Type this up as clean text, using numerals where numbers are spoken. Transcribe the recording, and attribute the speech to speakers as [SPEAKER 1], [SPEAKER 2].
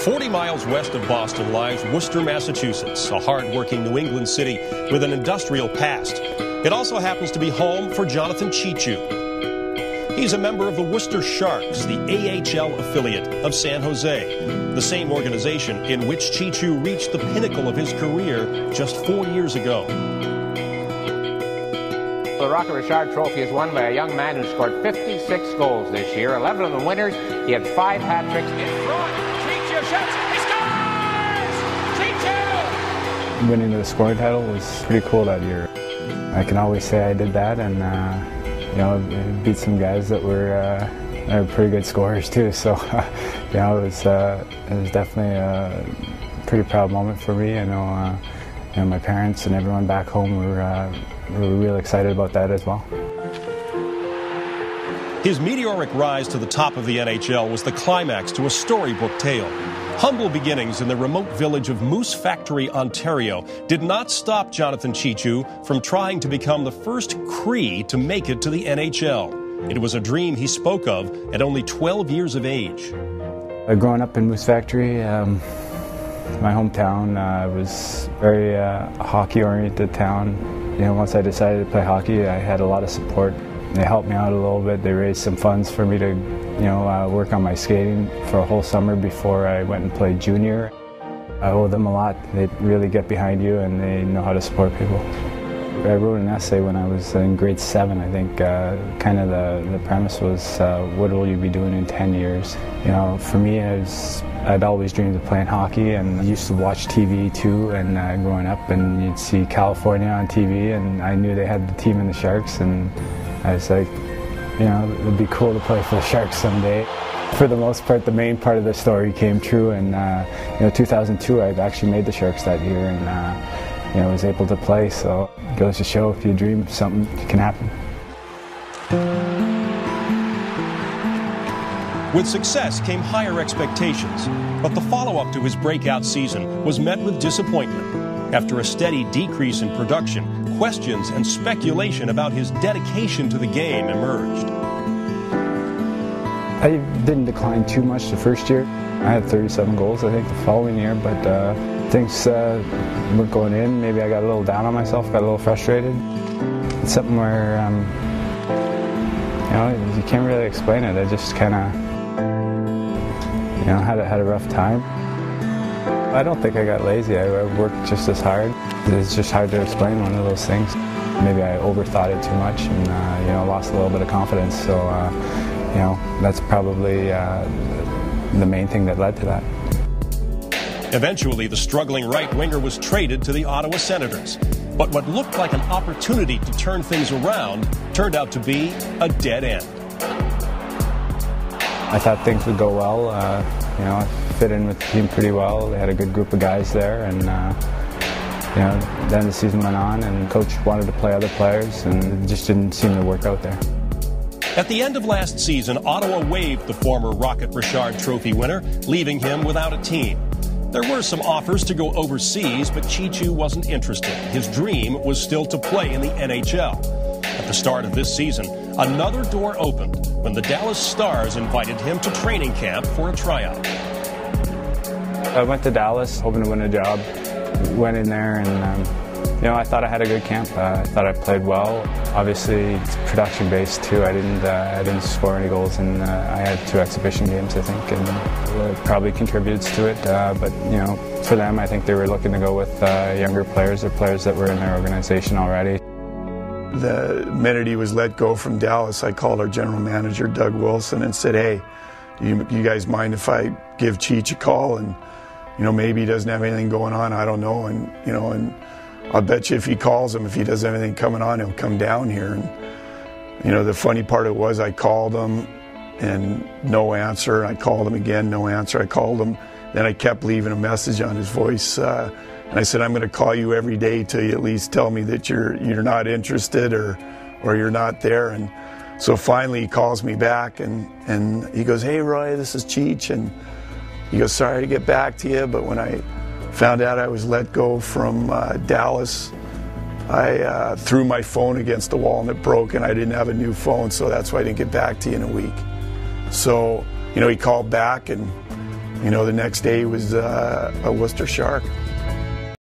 [SPEAKER 1] 40 miles west of Boston lies Worcester, Massachusetts, a hard-working New England city with an industrial past. It also happens to be home for Jonathan Cheechoo. He's a member of the Worcester Sharks, the AHL affiliate of San Jose, the same organization in which Cheechoo reached the pinnacle of his career just 4 years ago.
[SPEAKER 2] The Rocket Richard Trophy is won by a young man who scored 56 goals this year, 11 of them winners. He had 5 hat tricks. In front, Cheechoo shoots, he scores! Cheechoo!
[SPEAKER 3] Winning the scoring title was pretty cool that year. I can always say I did that, and beat some guys that were pretty good scorers too. So, it was definitely a pretty proud moment for me. I know, my parents and everyone back home were really excited about that as well.
[SPEAKER 1] His meteoric rise to the top of the NHL was the climax to a storybook tale. Humble beginnings in the remote village of Moose Factory, Ontario, did not stop Jonathan Cheechoo from trying to become the first Cree to make it to the NHL. It was a dream he spoke of at only 12 years of age.
[SPEAKER 3] Growing up in Moose Factory, my hometown was very hockey-oriented town. Once I decided to play hockey, I had a lot of support. They helped me out a little bit. They raised some funds for me to, work on my skating for a whole summer before I went and played junior. I owe them a lot. They really get behind you and they know how to support people. I wrote an essay when I was in grade 7, I think. Kind of the premise was, what will you be doing in 10 years? For me, I'd always dreamed of playing hockey, and I used to watch TV too, and growing up, and you'd see California on TV, and I knew they had the team in the Sharks, and I was like, it'd be cool to play for the Sharks someday. For the most part, the main part of the story came true, and 2002, I actually made the Sharks that year, and was able to play, so it goes to show if you dream something can happen.
[SPEAKER 1] With success came higher expectations, but the follow-up to his breakout season was met with disappointment. After a steady decrease in production, questions and speculation about his dedication to the game emerged.
[SPEAKER 3] I didn't decline too much the first year. I had 37 goals, I think, the following year, but things weren't going in. Maybe I got a little down on myself, got a little frustrated. It's something where, you can't really explain it. I just kind of, had a rough time. I don't think I got lazy. I worked just as hard. It's just hard to explain one of those things. Maybe I overthought it too much and, lost a little bit of confidence. So, that's probably the main thing that led to that.
[SPEAKER 1] Eventually, the struggling right winger was traded to the Ottawa Senators. But what looked like an opportunity to turn things around turned out to be a dead end.
[SPEAKER 3] I thought things would go well. I fit in with the team pretty well. They had a good group of guys there, and then the season went on, and the coach wanted to play other players, and it just didn't seem to work out there.
[SPEAKER 1] At the end of last season, Ottawa waived the former Rocket Richard Trophy winner, leaving him without a team. There were some offers to go overseas, but Cheechoo wasn't interested. His dream was still to play in the NHL. At the start of this season, another door opened when the Dallas Stars invited him to training camp for a tryout.
[SPEAKER 3] I went to Dallas hoping to win a job. Went in there and, I thought I had a good camp. I thought I played well. Obviously, it's production-based too. I didn't score any goals, and I had 2 exhibition games, I think, and it probably contributes to it. But for them, I think they were looking to go with younger players or players that were in their organization already.
[SPEAKER 4] The minute he was let go from Dallas, I called our general manager, Doug Wilson, and said, "Hey, do you guys mind if I give Cheech a call? And maybe he doesn't have anything going on. I don't know. And I'll bet you if he calls him, if he doesn't have anything coming on, he'll come down here." And the funny part of it was I called him and no answer. I called him again, no answer. I called him. Then I kept leaving a message on his voice. And I said, "I'm going to call you every day till you at least tell me that you're not interested or you're not there." And so finally he calls me back and he goes, "Hey Roy, this is Cheech." And he goes, "Sorry to get back to you, but when I found out I was let go from Dallas, I threw my phone against the wall and it broke, and I didn't have a new phone, so that's why I didn't get back to you in a week." So, he called back and You know, the next day was a Worcester Shark.